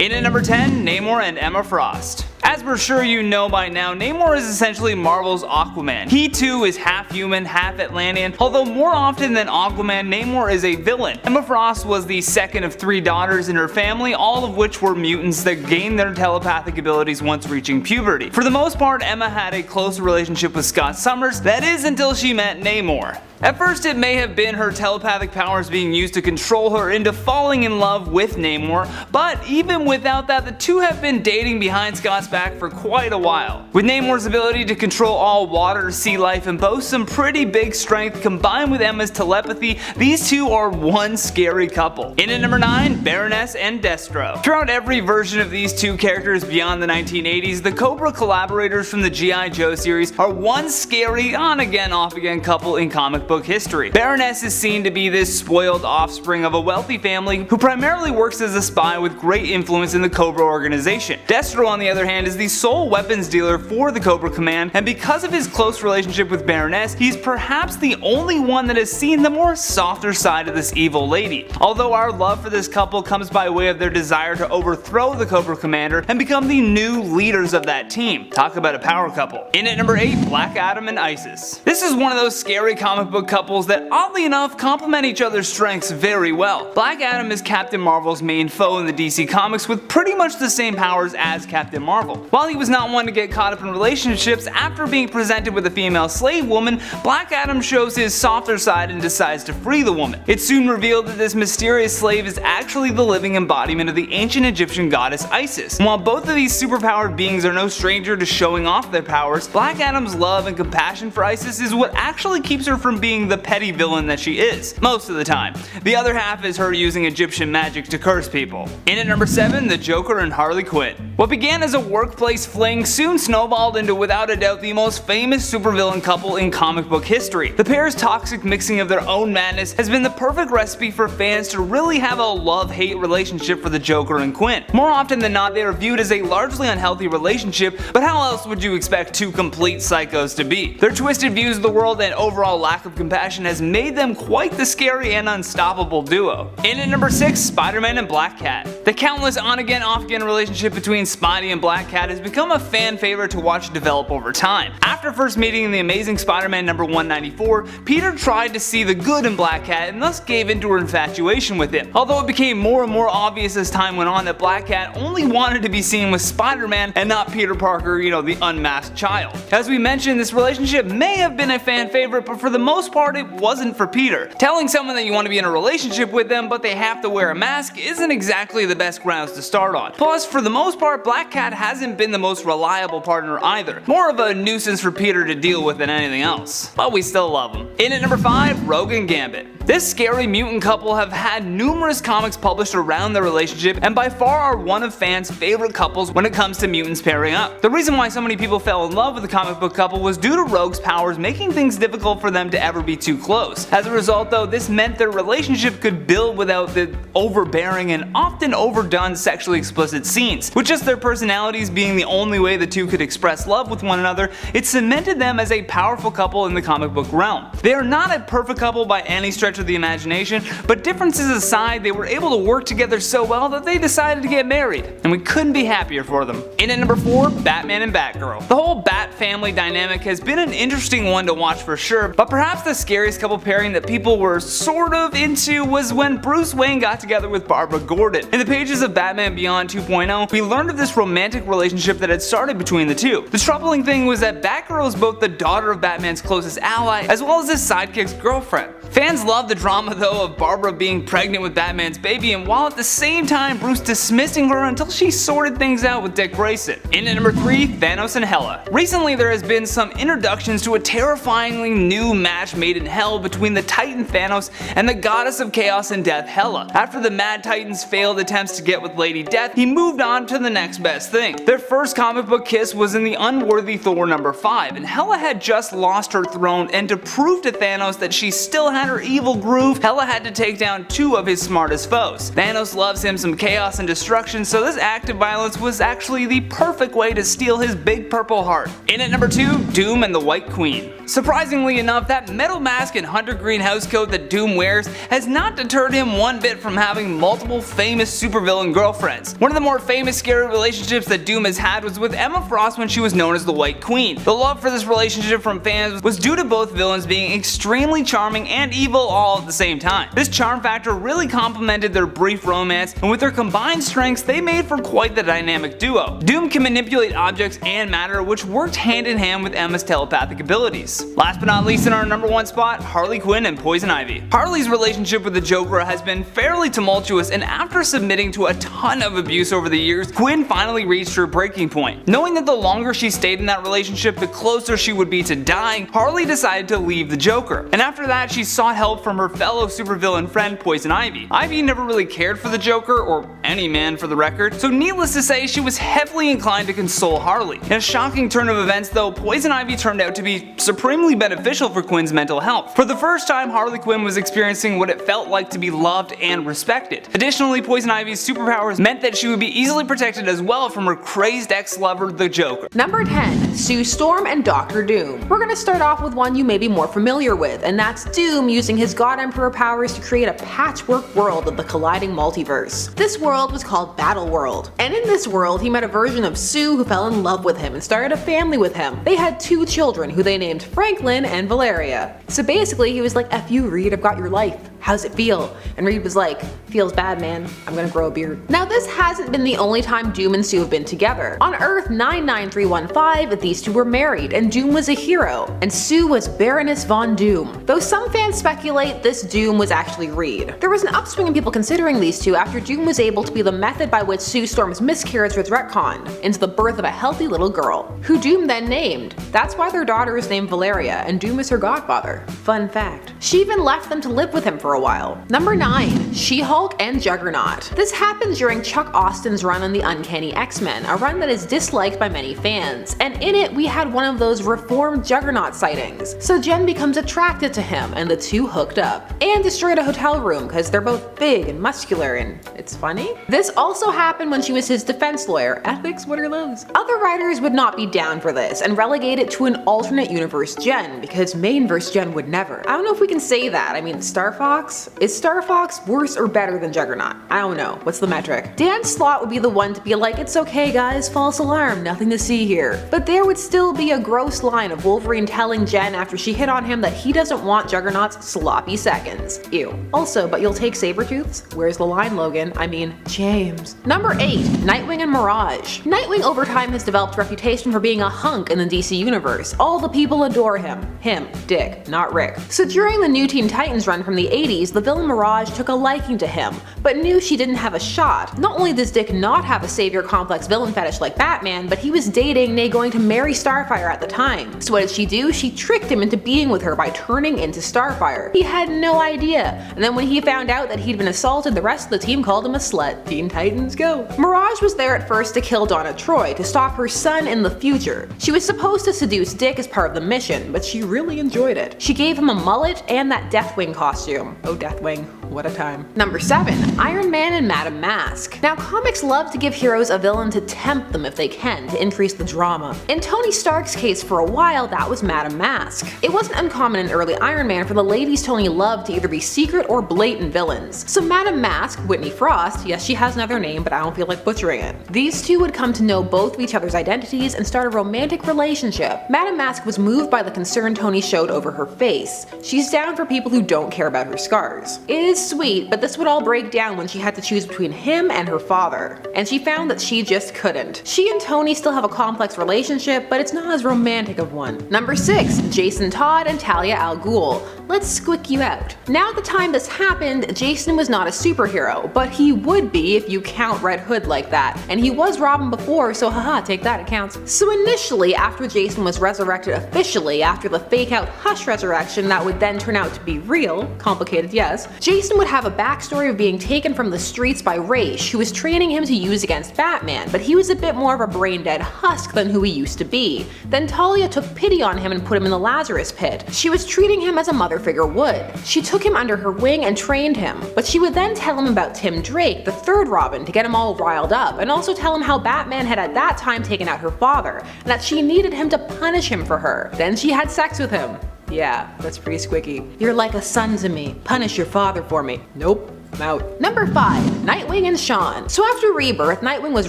In at number 10, Namor and Emma Frost. As we're sure you know by now, Namor is essentially Marvel's Aquaman. He too is half human, half Atlantean, although more often than Aquaman, Namor is a villain. Emma Frost was the second of 3 daughters in her family, all of which were mutants that gained their telepathic abilities once reaching puberty. For the most part, Emma had a close relationship with Scott Summers, that is until she met Namor. At first it may have been her telepathic powers being used to control her into falling in love with Namor, but even without that, the two have been dating behind Scott's back for quite a while. With Namor's ability to control all water, sea life, and boast some pretty big strength combined with Emma's telepathy, these two are one scary couple. In at number 9, Baroness and Destro. Throughout every version of these two characters beyond the 1980s, the Cobra collaborators from the G.I. Joe series are one scary on-again off-again couple in comic book history. Baroness is seen to be this spoiled offspring of a wealthy family who primarily works as a spy with great influence in the Cobra organization. Destro, on the other hand, is the sole weapons dealer for the Cobra Command, and because of his close relationship with Baroness, he's perhaps the only one that has seen the more softer side of this evil lady. Although our love for this couple comes by way of their desire to overthrow the Cobra Commander and become the new leaders of that team. Talk about a power couple. In at number 8, Black Adam and Isis. This is one of those scary comic book couples that oddly enough complement each other's strengths very well. Black Adam is Captain Marvel's main foe in the DC Comics with pretty much the same powers as Captain Marvel. While he was not one to get caught up in relationships, after being presented with a female slave woman, Black Adam shows his softer side and decides to free the woman. It's soon revealed that this mysterious slave is actually the living embodiment of the ancient Egyptian goddess Isis. And while both of these superpowered beings are no stranger to showing off their powers, Black Adam's love and compassion for Isis is what actually keeps her from being the petty villain that she is, most of the time. The other half is her using Egyptian magic to curse people. In at number 7, the Joker and Harley Quinn. What began as a workplace fling soon snowballed into without a doubt the most famous supervillain couple in comic book history. The pair's toxic mixing of their own madness has been the perfect recipe for fans to really have a love-hate relationship for the Joker and Quinn. More often than not, they are viewed as a largely unhealthy relationship, but how else would you expect two complete psychos to be? Their twisted views of the world and overall lack of compassion has made them quite the scary and unstoppable duo. In at number 6, Spider-Man and Black Cat. The countless on-again off-again relationship between Spidey and Black Cat has become a fan favorite to watch develop over time. After first meeting in the Amazing Spider-Man number 194, Peter tried to see the good in Black Cat and thus gave into her infatuation with him. Although it became more and more obvious as time went on that Black Cat only wanted to be seen with Spider-Man and not Peter Parker, the unmasked child. As we mentioned, this relationship may have been a fan favorite, but for the most part it wasn't for Peter. Telling someone that you want to be in a relationship with them but they have to wear a mask isn't exactly the best grounds to start on. Plus, for the most part, Black Cat hasn't been the most reliable partner either. More of a nuisance for Peter to deal with than anything else. But we still love him. In at number 5, Rogue and Gambit. This scary mutant couple have had numerous comics published around their relationship and by far are one of fans' favorite couples when it comes to mutants pairing up. The reason why so many people fell in love with the comic book couple was due to Rogue's powers making things difficult for them to ever be too close. As a result though, this meant their relationship could build without the overbearing and often overdone sexually explicit scenes. With just their personalities being the only way the two could express love with one another, it cemented them as a powerful couple in the comic book realm. They are not a perfect couple by any stretch of the imagination, but differences aside, they were able to work together so well that they decided to get married, and we couldn't be happier for them. In at number 4, Batman and Batgirl. The whole Bat family dynamic has been an interesting one to watch for sure, but perhaps the scariest couple pairing that people were sort of into was when Bruce Wayne got together with Barbara Gordon. In the pages of Batman Beyond 2.0, we learned of this romantic relationship that had started between the two. The troubling thing was that Batgirl is both the daughter of Batman's closest ally as well as his sidekick's girlfriend. Fans loved the drama though of Barbara being pregnant with Batman's baby, and while at the same time Bruce dismissing her until she sorted things out with Dick Grayson. In at number 3, Thanos and Hela. Recently there has been some introductions to a terrifyingly new match made in hell between the Titan Thanos and the goddess of chaos and death Hela. After the Mad Titan's failed attempts to get with Lady Death, he moved on to the next best thing. Their first comic book kiss was in the unworthy Thor number 5, and Hela had just lost her throne, and to prove to Thanos that she still had her evil evil groove, HELA had to take down 2 of his smartest foes. Thanos loves him some chaos and destruction, so this act of violence was actually the perfect way to steal his big purple heart. In at number 2, Doom and the White Queen. Surprisingly enough, that metal mask and hunter green housecoat that Doom wears has not deterred him one bit from having multiple famous supervillain girlfriends. One of the more famous scary relationships that Doom has had was with Emma Frost when she was known as the White Queen. The love for this relationship from fans was due to both villains being extremely charming and evil all at the same time. This charm factor really complemented their brief romance, and with their combined strengths they made for quite the dynamic duo. Doom can manipulate objects and matter, which worked hand in hand with Emma's telepathic abilities. Last but not least, in our number 1 spot, Harley Quinn and Poison Ivy. Harley's relationship with the Joker has been fairly tumultuous, and after submitting to a ton of abuse over the years, Quinn finally reached her breaking point. Knowing that the longer she stayed in that relationship, the closer she would be to dying, Harley decided to leave the Joker. And after that, she sought help from her fellow supervillain friend Poison Ivy. Ivy never really cared for the Joker, or any man for the record, so needless to say, she was heavily inclined to console Harley. In a shocking turn of events though, Poison Ivy turned out to be supremely beneficial for Quinn's mental health. For the first time, Harley Quinn was experiencing what it felt like to be loved and respected. Additionally, Poison Ivy's superpowers meant that she would be easily protected as well from her crazed ex-lover, the Joker. Number 10. Sue Storm and Dr. Doom. We're gonna start off with one you may be more familiar with, and that's Doom using his God Emperor powers to create a patchwork world of the colliding multiverse. This world was called Battle World, and in this world he met a version of Sue who fell in love with him and started a family with him. They had 2 children who they named Franklin and Valeria. So basically he was like, F you Reed, I've got your life. How's it feel? And Reed was like, feels bad man, I'm gonna grow a beard. Now this hasn't been the only time Doom and Sue have been together. On Earth 99315, these 2 were married, and Doom was a hero, and Sue was Baroness Von Doom. Though some fans speculate this Doom was actually Reed. There was an upswing in people considering these 2 after Doom was able to be the method by which Sue Storm's miscarriage was retconned into the birth of a healthy little girl, who Doom then named. That's why their daughter is named Valeria, and Doom is her godfather. Fun fact. She even left them to live with him for a while. Number 9. She-Hulk and Juggernaut. This happened during Chuck Austin's run on the Uncanny X-Men, a run that is disliked by many fans, and in it we had one of those reformed Juggernaut sightings. So Jen becomes attracted to him, and the 2 hooked up, and destroyed a hotel room because they're both big and muscular and it's funny. This also happened when she was his defense lawyer. Ethics, what are those? Other writers would not be down for this and relegate it to an alternate universe Jen, because main verse Jen would never. I don't know if we can say that. I mean, Star Fox? Is Star Fox worse or better than Juggernaut? I don't know. What's the metric? Dan Slott would be the one to be like, it's okay guys, false alarm, nothing to see here. But there would still be a gross line of Wolverine telling Jen after she hit on him that he doesn't want Juggernaut's sloppy seconds. Ew. Also, but you'll take Sabretooth's? Where's the line, Logan? I mean, James. Number 8. Nightwing and Mirage. Nightwing over time has developed a reputation for being a hunk in the DC universe. All the people adore him. Him, Dick, not Rick. So during the New Teen Titans run from the 80s, the villain Mirage took a liking to him, but knew she didn't have a shot. Not only does Dick not have a savior complex villain fetish like Batman, but he was dating, nay going to marry Starfire at the time. So what did she do? She tricked him into being with her by turning into Starfire. He had no idea, and then when he found out that he'd been assaulted, the rest of the team called him a slut. Teen Titans go. Mirage was there at first to kill Donna Troy, to stop her son in the future. She was supposed to seduce Dick as part of the mission, but she really enjoyed it. She gave him a mullet and that Deathwing costume. Oh, Deathwing, what a time. Number 7. Iron Man and Madame Mask. Now comics love to give heroes a villain to tempt them if they can, to increase the drama. In Tony Stark's case for a while, that was Madame Mask. It wasn't uncommon in early Iron Man for the ladies Tony loved to either be secret or blatant villains. So Madame Mask, Whitney Frost, yes she has another name but I don't feel like butchering it. These 2 would come to know both of each other's identities and start a romantic relationship. Madame Mask was moved by the concern Tony showed over her face. She's down for people who don't care about her scars. It is sweet, but this would all break down when she had to choose between him and her father. And she found that she just couldn't. She and Tony still have a complex relationship, but it's not as romantic of one. Number 6. Jason Todd and Talia al Ghul. Let's squick you out. Now at the time this happened, Jason was not a superhero, but he would be if you count Red Hood like that. And he was Robin before, so haha, take that, it counts. So initially, after Jason was resurrected officially after the fake out Hush resurrection that would then turn out to be real, complicated yes, Jason would have a backstory of being taken from the streets by Ra's, who was training him to use against Batman, but he was a bit more of a brain dead husk than who he used to be. Then Talia took pity on him and put him in the Lazarus pit. She was treating him as a mother figure would. She took him under her wing and trained him, but she would then tell him about Tim Drake, the third Robin, to get him all riled up, and also tell him how Batman had at that time taken out her father, and that she needed him to punish him for her. Then she had sex with him. Yeah, that's pretty squicky. You're like a son to me. Punish your father for me. Nope. I'm out. Number 5. Nightwing and Shawn. So after Rebirth, Nightwing was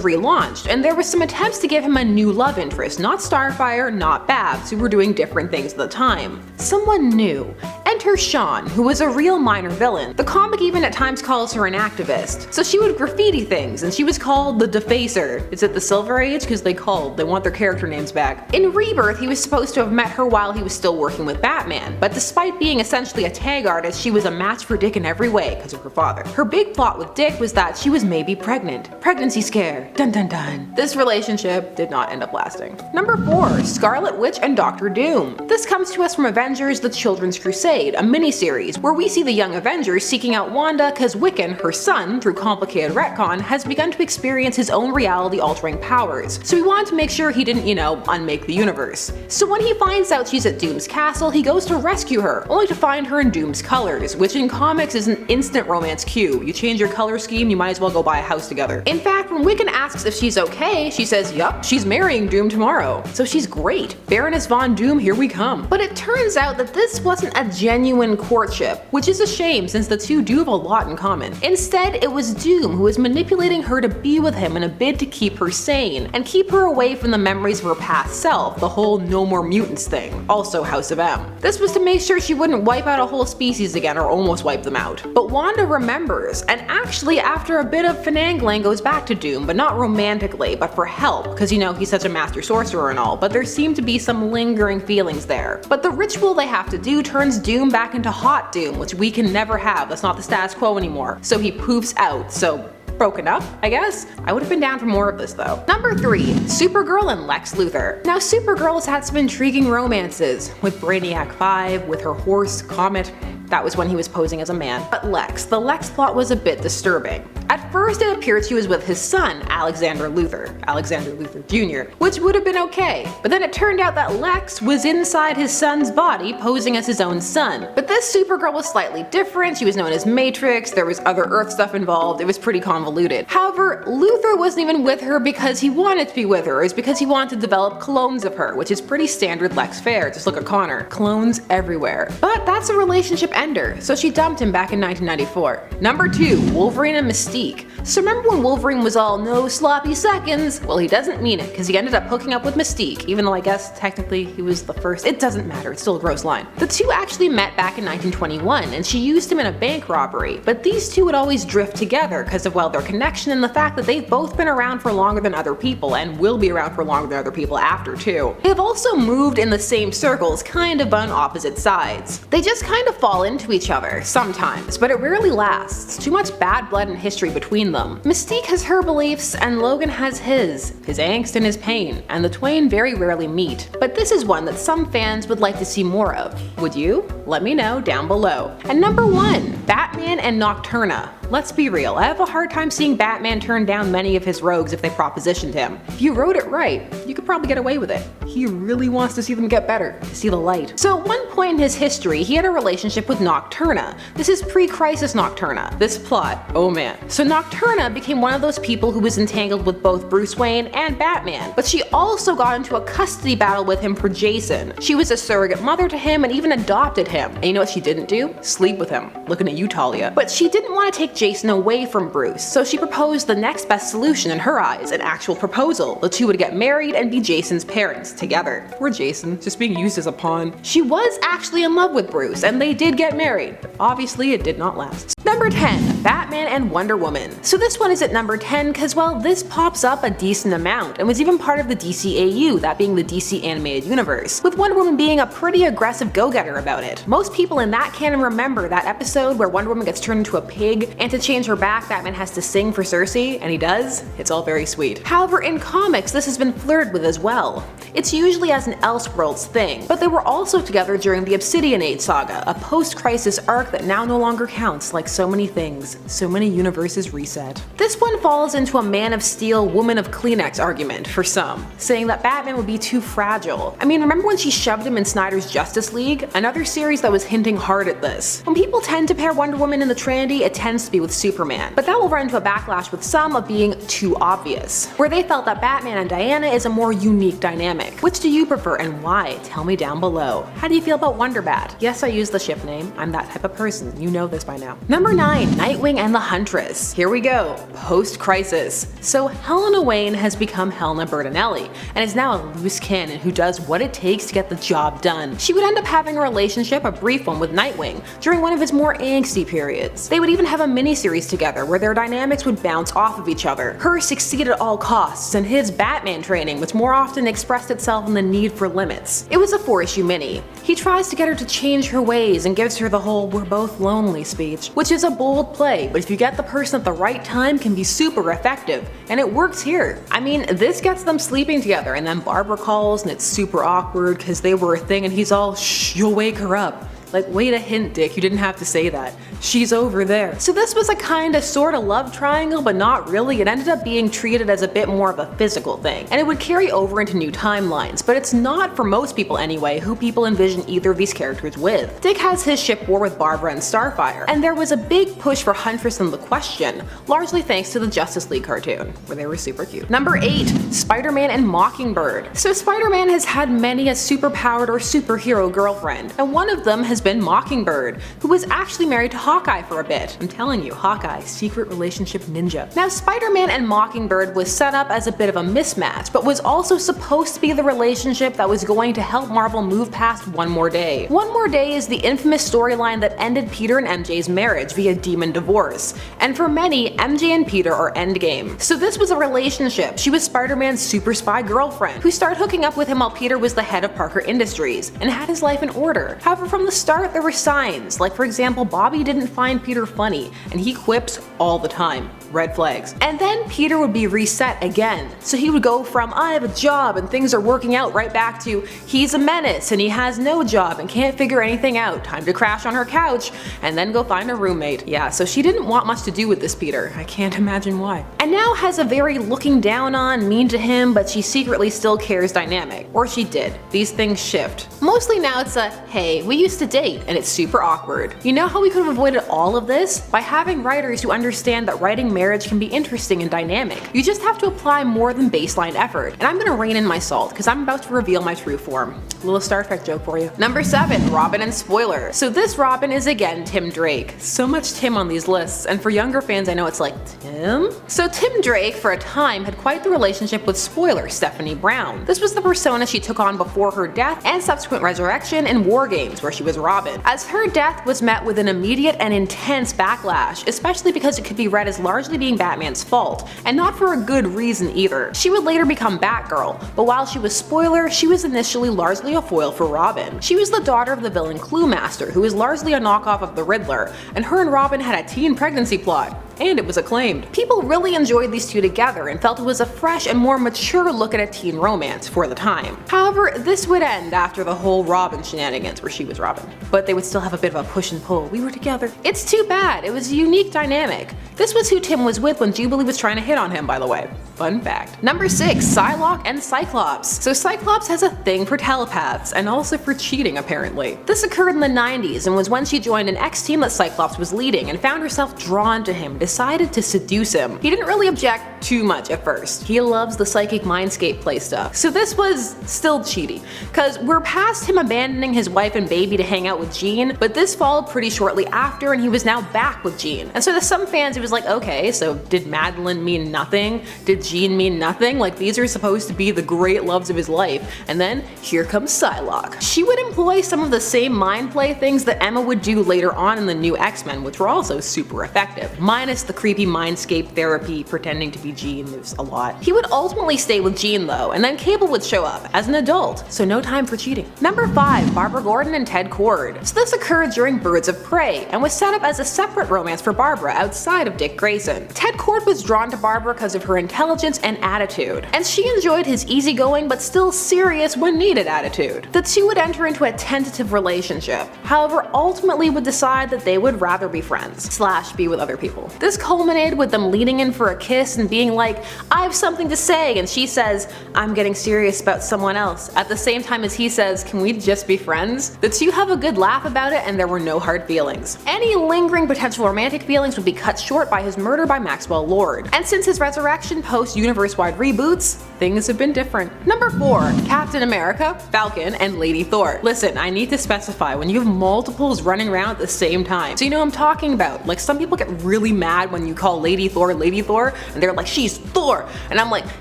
relaunched, and there were some attempts to give him a new love interest, not Starfire, not Babs, who were doing different things at the time. Someone new. Enter Shawn, who was a real minor villain. The comic even at times calls her an activist. So she would graffiti things, and she was called the Defacer. Is it the Silver Age? Because they want their character names back. In Rebirth, he was supposed to have met her while he was still working with Batman, but despite being essentially a tag artist, she was a match for Dick in every way because of her father. Her big plot with Dick was that she was maybe pregnant. Pregnancy scare. Dun dun dun. This relationship did not end up lasting. Number 4. Scarlet Witch and Dr. Doom. This comes to us from Avengers: The Children's Crusade, a miniseries where we see the young Avengers seeking out Wanda because Wiccan, her son, through complicated retcon, has begun to experience his own reality-altering powers. So he wanted to make sure he didn't, unmake the universe. So when he finds out she's at Doom's castle, he goes to rescue her, only to find her in Doom's colors, which in comics is an instant romance cue. You change your color scheme, you might as well go buy a house together. In fact, when Wiccan asks if she's okay, she says, yup, she's marrying Doom tomorrow. So she's great. Baroness Von Doom, here we come. But it turns out that this wasn't a genuine courtship, which is a shame since the two do have a lot in common. Instead, it was Doom who was manipulating her to be with him in a bid to keep her sane, and keep her away from the memories of her past self, the whole no more mutants thing, also House of M. This was to make sure she wouldn't wipe out a whole species again or almost wipe them out. But Wanda remembers, and actually after a bit of finagling goes back to Doom, but not romantically, but for help, because he's such a master sorcerer and all, but there seem to be some lingering feelings there. But the ritual they have to do turns Doom back into Hot Doom, which we can never have. That's not the status quo anymore. So he poofs out, so broken up, I guess? I would have been down for more of this though. Number 3. Supergirl and Lex Luthor. Now Supergirl has had some intriguing romances, with Brainiac 5, with her horse, Comet. That was when he was posing as a man. But the Lex plot was a bit disturbing. At first it appeared she was with his son, Alexander Luthor Jr., which would have been okay. But then it turned out that Lex was inside his son's body posing as his own son. But this Supergirl was slightly different, she was known as Matrix, there was other Earth stuff involved, it was pretty convoluted. However, Luthor wasn't even with her because he wanted to be with her, it's because he wanted to develop clones of her, which is pretty standard Lex fare, just look at Connor. Clones everywhere. But that's a relationship ender, so she dumped him back in 1994. Number 2. Wolverine and Mystique. So remember when Wolverine was all no sloppy seconds? Well, he doesn't mean it, because he ended up hooking up with Mystique, even though I guess technically he was the first. It doesn't matter, it's still a gross line. The two actually met back in 1921, and she used him in a bank robbery, but these two would always drift together because of, their connection and the fact that they've both been around for longer than other people, and will be around for longer than other people after too. They have also moved in the same circles, kind of on opposite sides. They just kind of fall into each other, sometimes, but it rarely lasts. Too much bad blood and history between them. Mystique has her beliefs, and Logan has his angst and his pain, and the twain very rarely meet. But this is one that some fans would like to see more of. Would you? Let me know down below. And number 1. Batman and Nocturna. Let's be real, I have a hard time seeing Batman turn down many of his rogues if they propositioned him. If you wrote it right, you could probably get away with it. He really wants to see them get better, to see the light. So at one point in his history, he had a relationship with Nocturna. This is pre-Crisis Nocturna. This plot, oh man. So Nocturna became one of those people who was entangled with both Bruce Wayne and Batman, but she also got into a custody battle with him for Jason. She was a surrogate mother to him and even adopted him. And you know what she didn't do? Sleep with him. Looking at you, Talia. But she didn't want to take Jason away from Bruce, so she proposed the next best solution in her eyes, an actual proposal. The two would get married and be Jason's parents together. Poor Jason, just being used as a pawn. She was actually in love with Bruce, and they did get married, but obviously it did not last. Number 10. Batman and Wonder Woman. So this one is at number 10 because, this pops up a decent amount, and was even part of the DCAU, that being the DC Animated Universe, with Wonder Woman being a pretty aggressive go-getter about it. Most people in that canon remember that episode where Wonder Woman gets turned into a pig, and to change her back, Batman has to sing for Cersei, and he does. It's all very sweet. However, in comics, this has been flirted with as well. It's usually as an Elseworlds thing, but they were also together during the Obsidian Age saga, a post-crisis arc that now no longer counts, like so so many things, so many universes reset. This one falls into a Man of Steel, Woman of Kleenex argument for some, saying that Batman would be too fragile. I mean, remember when she shoved him in Snyder's Justice League? Another series that was hinting hard at this. When people tend to pair Wonder Woman in the Trinity, it tends to be with Superman, but that will run into a backlash with some of being too obvious, where they felt that Batman and Diana is a more unique dynamic. Which do you prefer and why? Tell me down below. How do you feel about Wonderbat? Yes, I use the ship name. I'm that type of person. You know this by now. Number 9. Nightwing and the Huntress. Here we go. Post-crisis. So Helena Wayne has become Helena Bertinelli and is now a loose cannon who does what it takes to get the job done. She would end up having a relationship, a brief one, with Nightwing during one of his more angsty periods. They would even have a mini-series together where their dynamics would bounce off of each other. Her succeed at all costs and his Batman training, which more often expressed itself in the need for limits. It was a 4-issue mini. He tries to get her to change her ways and gives her the whole "we're both lonely" speech, which is a bold play, but if you get the person at the right time can be super effective, and it works here. I mean, this gets them sleeping together and then Barbara calls and it's super awkward because they were a thing and he's all, "Shh, you'll wake her up." Like, wait a hint, Dick, you didn't have to say that. She's over there. So this was a kinda sorta love triangle, but not really. It ended up being treated as a bit more of a physical thing, and it would carry over into new timelines, but it's not, for most people anyway, who people envision either of these characters with. Dick has his ship war with Barbara and Starfire, and there was a big push for Huntress and the Question, largely thanks to the Justice League cartoon, where they were super cute. Number 8. Spider-Man and Mockingbird. So Spider-Man has had many a superpowered or superhero girlfriend, and one of them has been Mockingbird, who was actually married to Hawkeye for a bit. I'm telling you, Hawkeye, secret relationship ninja. Now, Spider-Man and Mockingbird was set up as a bit of a mismatch, but was also supposed to be the relationship that was going to help Marvel move past One More Day. One More Day is the infamous storyline that ended Peter and MJ's marriage via demon divorce, and for many, MJ and Peter are endgame. So this was a relationship. She was Spider-Man's super spy girlfriend, who started hooking up with him while Peter was the head of Parker Industries, and had his life in order. However, from the start, there were signs, like for example, Bobby didn't find Peter funny, and he quips all the time. Red flags. And then Peter would be reset again. So he would go from "I have a job and things are working out" right back to "he's a menace and he has no job and can't figure anything out, time to crash on her couch and then go find a roommate." Yeah, so she didn't want much to do with this Peter. I can't imagine why. And now has a very looking down on, mean to him, but she secretly still cares dynamic. Or she did. These things shift. Mostly now it's a, "hey, we used to date," and it's super awkward. You know how we could have avoided all of this? By having writers who understand that writing marriage can be interesting and dynamic. You just have to apply more than baseline effort. And I'm gonna rein in my salt, because I'm about to reveal my true form. A little Star Trek joke for you. Number 7. Robin and Spoiler. So this Robin is again Tim Drake. So much Tim on these lists, and for younger fans I know it's like, Tim? So Tim Drake, for a time, had quite the relationship with Spoiler, Stephanie Brown. This was the persona she took on before her death and subsequent resurrection in War Games, where she was Robin. As her death was met with an immediate and intense backlash, especially because it could be read as largely being Batman's fault, and not for a good reason either. She would later become Batgirl, but while she was Spoiler, she was initially largely a foil for Robin. She was the daughter of the villain Clue Master, who was largely a knockoff of the Riddler, and her and Robin had a teen pregnancy plot. And it was acclaimed. People really enjoyed these two together and felt it was a fresh and more mature look at a teen romance for the time. However, this would end after the whole Robin shenanigans where she was Robin. But they would still have a bit of a push and pull. We were together. It's too bad. It was a unique dynamic. This was who Tim was with when Jubilee was trying to hit on him, by the way. Fun fact. Number 6. Psylocke and Cyclops. So Cyclops has a thing for telepaths and also for cheating, apparently. This occurred in the 90s and was when she joined an ex-team that Cyclops was leading and found herself drawn to him, decided to seduce him. He didn't really object too much at first. He loves the psychic mindscape play stuff. So this was still cheaty, cause we're past him abandoning his wife and baby to hang out with Jean, but this followed pretty shortly after and he was now back with Jean. And so to some fans it was like, okay, so did Madeline mean nothing? Did Jean mean nothing? Like, these are supposed to be the great loves of his life. And then here comes Psylocke. She would employ some of the same mind play things that Emma would do later on in the new X-Men, which were also super effective, minus minus the creepy mindscape therapy pretending to be Jean. There's a lot. He would ultimately stay with Jean though, and then Cable would show up as an adult, so no time for cheating. Number 5. Barbara Gordon and Ted Cord. So this occurred during Birds of Prey and was set up as a separate romance for Barbara outside of Dick Grayson. Ted Cord was drawn to Barbara because of her intelligence and attitude, and she enjoyed his easygoing but still serious when needed attitude. The two would enter into a tentative relationship, however ultimately would decide that they would rather be friends / be with other people. This culminated with them leaning in for a kiss and being like, I have something to say, and she says, I'm getting serious about someone else, at the same time as he says, can we just be friends? The two have a good laugh about it and there were no hard feelings. Any lingering potential romantic feelings would be cut short by his murder by Maxwell Lord, and since his resurrection post universe-wide reboots, things have been different. Number 4. Captain America, Falcon, and Lady Thor. Listen, I need to specify, when you have multiples running around at the same time, so you know what I'm talking about. Like, some people get really mad when you call Lady Thor, and they're like, she's Thor, and I'm like,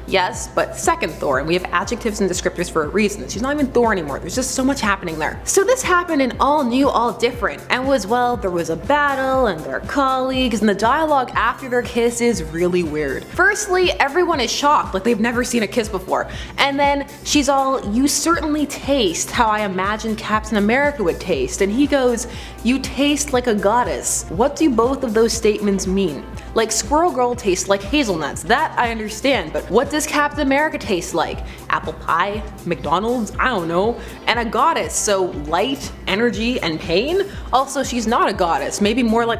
yes, but second Thor, and we have adjectives and descriptors for a reason. She's not even Thor anymore. There's just so much happening there. So this happened in all new, all different, and was, well, there was a battle, and they're colleagues, and the dialogue after their kiss is really weird. Firstly, everyone is shocked, like they've never seen a kiss before, and then she's all, you certainly taste how I imagine Captain America would taste, and he goes, you taste like a goddess. What do both of those statements mean? Like, Squirrel Girl tastes like hazelnuts, that I understand, but what does Captain America taste like? Apple pie? McDonald's? I don't know. And a goddess, so light, energy, and pain? Also, she's not a goddess, maybe more like,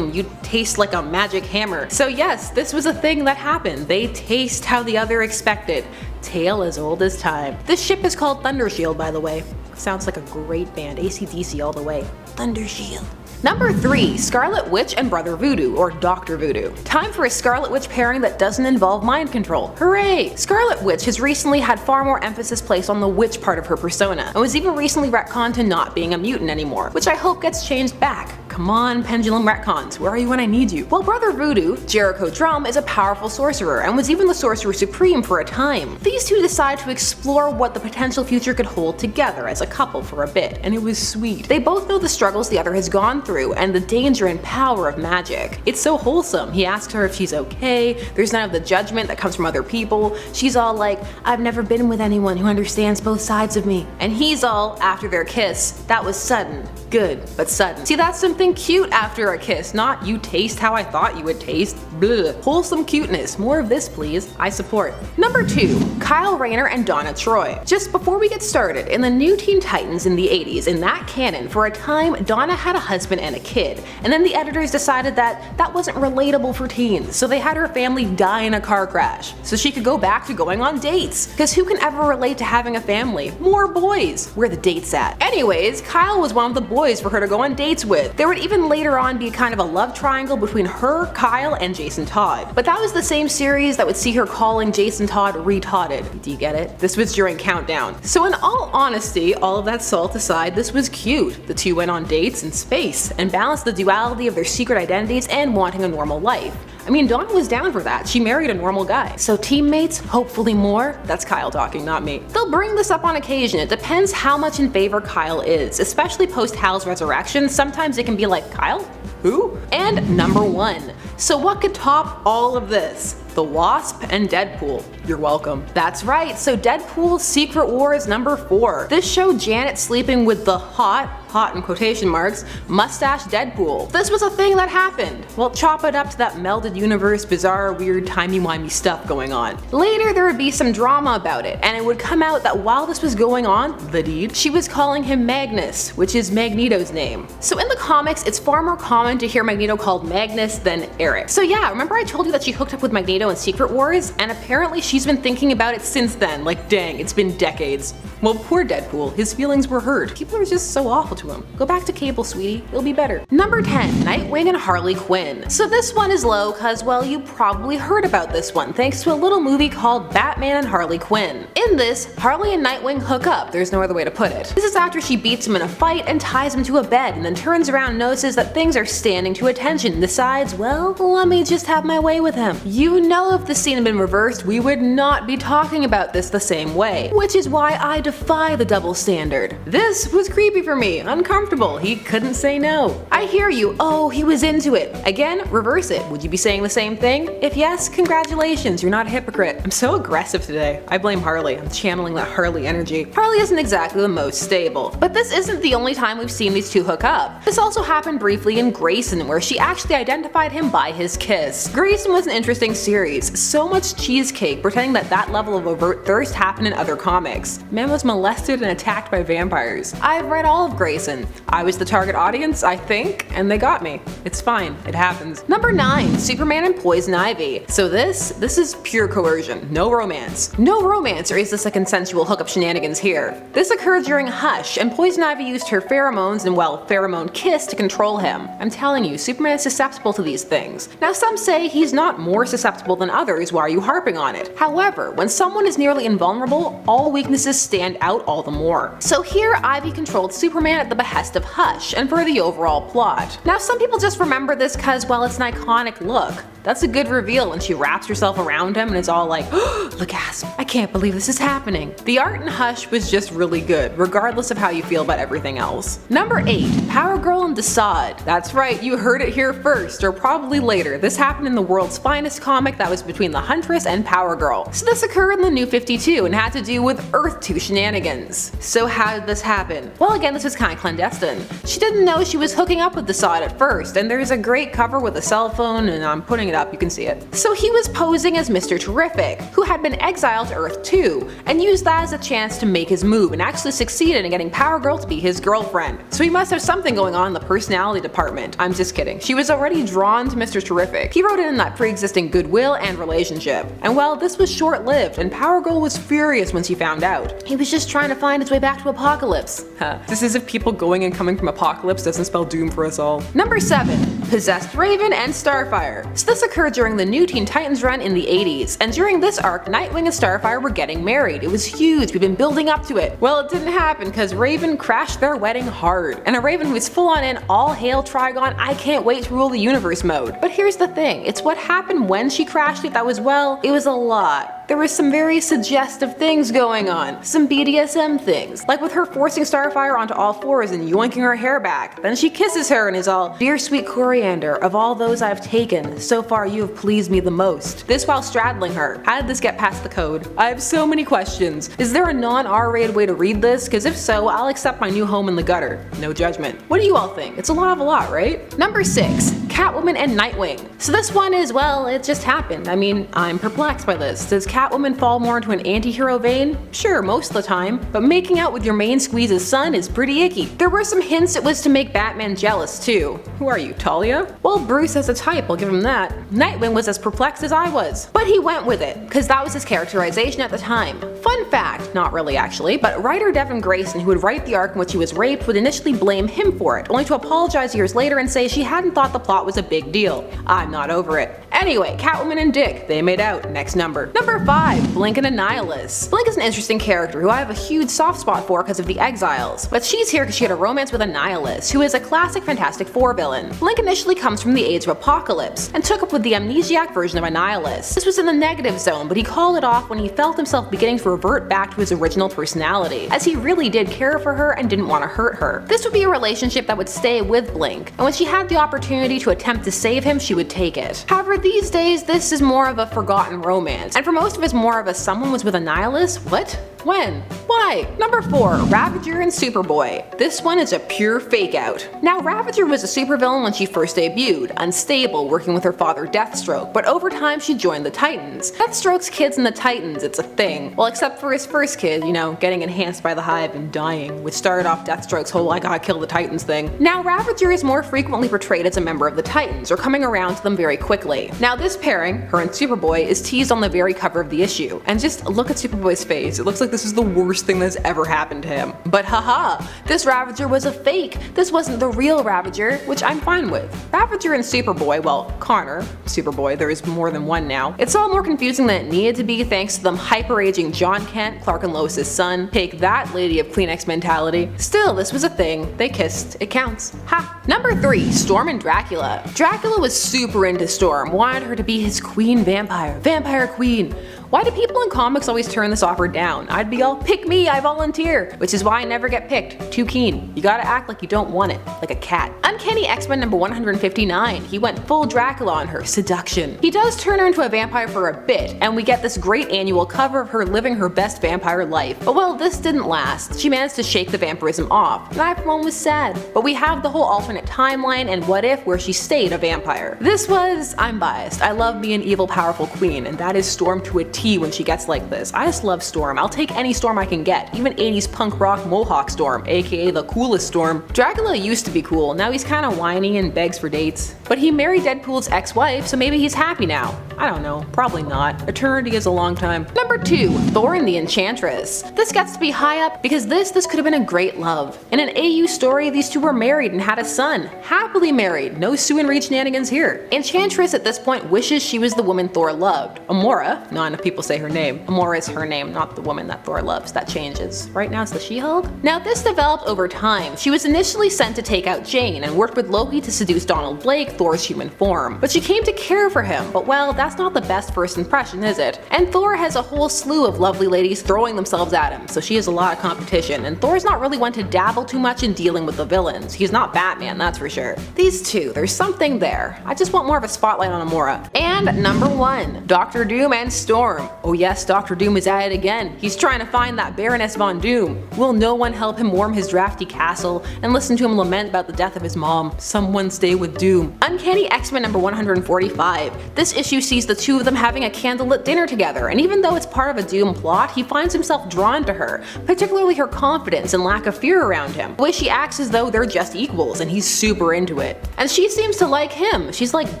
you taste like a magic hammer. So yes, this was a thing that happened. They taste how the other expected. Tale as old as time. This ship is called Thundershield, by the way. Sounds like a great band, AC/DC all the way. Thundershield. Number 3. Scarlet Witch and Brother Voodoo, or Dr. Voodoo. Time for a Scarlet Witch pairing that doesn't involve mind control. Hooray! Scarlet Witch has recently had far more emphasis placed on the witch part of her persona, and was even recently retconned to not being a mutant anymore, which I hope gets changed back. Come on, pendulum retcons, where are you when I need you? Well, Brother Voodoo, Jericho Drum, is a powerful sorcerer, and was even the Sorcerer Supreme for a time. These two decide to explore what the potential future could hold together as a couple for a bit, and it was sweet. They both know the struggles the other has gone through, and the danger and power of magic. It's so wholesome. He asks her if she's okay, there's none of the judgment that comes from other people. She's all like, I've never been with anyone who understands both sides of me. And he's all, after their kiss, that was sudden. Good, but sudden. See, that's something cute after a kiss, not you taste how I thought you would taste. Blah. Wholesome cuteness. More of this, please. I support. Number 2. Kyle Rayner and Donna Troy. Just before we get started, in the new Teen Titans in the 80s, in that canon, for a time, Donna had a husband and a kid, and then the editors decided that that wasn't relatable for teens, so they had her family die in a car crash, so she could go back to going on dates. Because who can ever relate to having a family? More boys. Where the dates at? Anyways, Kyle was one of the boys for her to go on dates with. There would even later on be kind of a love triangle between her, Kyle, and Jason Todd. But that was the same series that would see her calling Jason Todd retarded. Do you get it? This was during Countdown. So in all honesty, all of that salt aside, this was cute. The two went on dates in space, and balanced the duality of their secret identities and wanting a normal life. I mean, Donna was down for that. She married a normal guy. So teammates, hopefully more. That's Kyle talking, not me. They'll bring this up on occasion. It depends how much in favor Kyle is, especially post Hal's resurrection. Sometimes it can be like, Kyle? Who? And number 1. So what could top all of this? The Wasp and Deadpool. You're welcome. That's right, so Deadpool's Secret Wars number 4. This showed Janet sleeping with the hot in quotation marks, mustache Deadpool. This was a thing that happened. Well, chop it up to that melded universe, bizarre, weird, timey-wimey stuff going on. Later, there would be some drama about it, and it would come out that while this was going on, the deed, she was calling him Magnus, which is Magneto's name. So in the comics, it's far more common to hear Magneto called Magnus than Eric. So yeah, remember I told you that she hooked up with Magneto in Secret Wars? And apparently she's been thinking about it since then. Like, dang, it's been decades. Well, poor Deadpool, his feelings were hurt. People are just so awful to him. Go back to Cable, sweetie, it'll be better. Number 10, Nightwing and Harley Quinn. So this one is low cause, well, you probably heard about this one thanks to a little movie called Batman and Harley Quinn. In this, Harley and Nightwing hook up, there's no other way to put it. This is after she beats him in a fight and ties him to a bed, and then turns around and notices that things are standing to attention and decides, well, let me just have my way with him. You know, if the scene had been reversed, we would not be talking about this the same way, which is why I defy the double standard. This was creepy for me, uncomfortable, he couldn't say no. I hear you, oh, he was into it. Again, reverse it, would you be saying the same thing? If yes, congratulations, you're not a hypocrite. I'm so aggressive today. I blame Harley, I'm channeling that Harley energy. Harley isn't exactly the most stable. But this isn't the only time we've seen these two hook up. This also happened briefly in Grayson, where she actually identified him by his kiss. Grayson was an interesting series, so much cheesecake pretending that that level of overt thirst happened in other comics. Man was molested and attacked by vampires. I've read all of Grayson. I was the target audience, I think, and they got me. It's fine, it happens. Number 9, Superman and Poison Ivy. So this is pure coercion, no romance. No romance, or is this a consensual hookup shenanigans here? This occurred during Hush, and Poison Ivy used her pheromones and, well, pheromone kiss to control him. I'm telling you, Superman is susceptible to these things. Now some say he's not more susceptible than others, why are you harping on it? However, when someone is nearly invulnerable, all weaknesses stand out all the more. So here Ivy controlled Superman at the behest of Hush, and for the overall plot. Now some people just remember this cause, well, it's an iconic look. That's a good reveal when she wraps herself around him and is all like, oh, look, gasp, I can't believe this is happening. The art in Hush was just really good, regardless of how you feel about everything else. Number 8, Power Girl and Desaad. That's right, you heard it here first, or probably later. This happened in the world's finest comic that was between the Huntress and Power Girl. So this occurred in the New 52 and had to do with Earth 2 shenanigans. So how did this happen? Well, again, this was kind of clandestine. She didn't know she was hooking up with Desaad at first, and there's a great cover with a cell phone, and I'm putting it up, you can see it. So he was posing as Mr. Terrific, who had been exiled to Earth 2, and used that as a chance to make his move and actually succeeded in getting Power Girl to be his girlfriend. So he must have something going on in the personality department. I'm just kidding. She was already drawn to Mr. Terrific. He wrote it in that pre-existing goodwill and relationship. And well, this was short-lived, and Power Girl was furious when she found out. He was just trying to find his way back to Apocalypse. This is if people going and coming from Apocalypse doesn't spell doom for us all. Number 7, Possessed Raven and Starfire. So this occurred during the New Teen Titans run in the 80s, and during this arc, Nightwing and Starfire were getting married. It was huge, we've been building up to it. Well, it didn't happen because Raven crashed their wedding hard, and a Raven who was full on in all hail Trigon, I can't wait to rule the universe mode. But here's the thing, it's what happened when she crashed it that was, well, it was a lot. There was some very suggestive things going on, some BDSM things, like with her forcing Starfire onto all fours and yoinking her hair back. Then she kisses her and is all, dear sweet Coriander, of all those I've taken, so far you have pleased me the most. This while straddling her. How did this get past the code? I have so many questions. Is there a non-R-rated way to read this? Cause if so, I'll accept my new home in the gutter. No judgment. What do you all think? It's a lot of a lot, right? Number 6, Catwoman and Nightwing. So this one is, well, it just happened. I mean, I'm perplexed by this. Does Catwoman fall more into an anti-hero vein? Sure, most of the time, but making out with your main squeeze's son is pretty icky. There were some hints it was to make Batman jealous too. Who are you, Talia? Well, Bruce has a type, I'll give him that. Nightwing was as perplexed as I was. But he went with it, cause that was his characterization at the time. Fun fact, not really actually, but writer Devin Grayson, who would write the arc in which he was raped, would initially blame him for it, only to apologize years later and say she hadn't thought the plot was a big deal. I'm not over it. Anyway, Catwoman and Dick, they made out. Next number. Number 5, Blink and Annihilus. Blink is an interesting character who I have a huge soft spot for because of the Exiles, but she's here because she had a romance with Annihilus, who is a classic Fantastic Four villain. Blink initially comes from the age of Apocalypse, and took up with the amnesiac version of Annihilus. This was in the negative zone, but he called it off when he felt himself beginning to revert back to his original personality, as he really did care for her and didn't want to hurt her. This would be a relationship that would stay with Blink, and when she had the opportunity to attempt to save him, she would take it. However, these days, this is more of a forgotten romance, and for most of us more of a someone was with Annihilus? What? When? Why? Number 4, Ravager and Superboy. This one is a pure fake out. Now Ravager was a supervillain when she first debuted, unstable, working with her father Deathstroke, but over time she joined the Titans. Deathstroke's kids in the Titans, it's a thing. Well, except for his first kid, you know, getting enhanced by the Hive and dying, which started off Deathstroke's whole I gotta kill the Titans thing. Now Ravager is more frequently portrayed as a member of the Titans, or coming around to them very quickly. Now this pairing, her and Superboy, is teased on the very cover of the issue, and just look at Superboy's face, it looks like this is the worst thing that's ever happened to him. But haha, this Ravager was a fake. This wasn't the real Ravager, which I'm fine with. Ravager and Superboy, well, Connor, Superboy, there is more than one now. It's all more confusing than it needed to be thanks to them hyper-aging John Kent, Clark and Lois' son. Take that, Lady of Kleenex mentality. Still, this was a thing. They kissed. It counts. Ha! Number 3, Storm and Dracula. Dracula was super into Storm, wanted her to be his queen vampire. Vampire queen. Why do people in comics always turn this offer down? I'd be all, pick me, I volunteer, which is why I never get picked. Too keen. You gotta act like you don't want it, like a cat. Uncanny X-Men number 159, he went full Dracula on her, seduction. He does turn her into a vampire for a bit, and we get this great annual cover of her living her best vampire life. But well, this didn't last. She managed to shake the vampirism off, and I for one was sad. But we have the whole alternate timeline and what if where she stayed a vampire. This was, I'm biased, I love me an evil powerful queen, and that is Storm to a T when she gets like this. I just love Storm. I'll take any Storm I can get, even 80s punk rock Mohawk Storm, aka the coolest Storm. Dracula used to be cool, now he's kinda whiny and begs for dates. But he married Deadpool's ex-wife, so maybe he's happy now. I don't know, probably not. Eternity is a long time. Number 2, Thor and the Enchantress. This gets to be high up because this could have been a great love. In an AU story, these two were married and had a son. Happily married, no Sue and Reed shenanigans here. Enchantress at this point wishes she was the woman Thor loved. Amora, not enough people say her name. Amora is her name, not the woman that Thor loves. That changes. Right now it's the She-Hulk? Now this developed over time. She was initially sent to take out Jane and worked with Loki to seduce Donald Blake, Thor's human form. But she came to care for him, but well, that's not the best first impression, is it? And Thor has a whole slew of lovely ladies throwing themselves at him, so she has a lot of competition, and Thor's not really one to dabble too much in dealing with the villains. He's not Batman, that's for sure. These two, there's something there. I just want more of a spotlight on Amora. And number 1, Dr. Doom and Storm. Oh yes, Dr. Doom is at it again. He's trying to find that Baroness Von Doom. Will no one help him warm his drafty castle and listen to him lament about the death of his mom? Someone stay with Doom. Uncanny X-Men number 145. This issue sees the two of them having a candlelit dinner together, and even though it's part of a Doom plot, he finds himself drawn to her, particularly her confidence and lack of fear around him. The way she acts as though they're just equals, and he's super into it. And she seems to like him. She's like,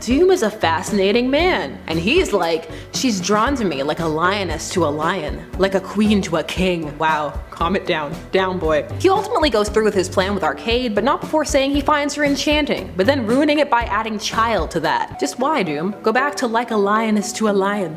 Doom is a fascinating man. And he's like, she's drawn to me like a lioness to a lion, like a queen to a king. Wow, calm it down. Down, boy. He ultimately goes through with his plan with Arcade, but not before saying he finds her enchanting, but then ruining it by adding child to that. Just why, Doom? Go back to like a lioness to a lion.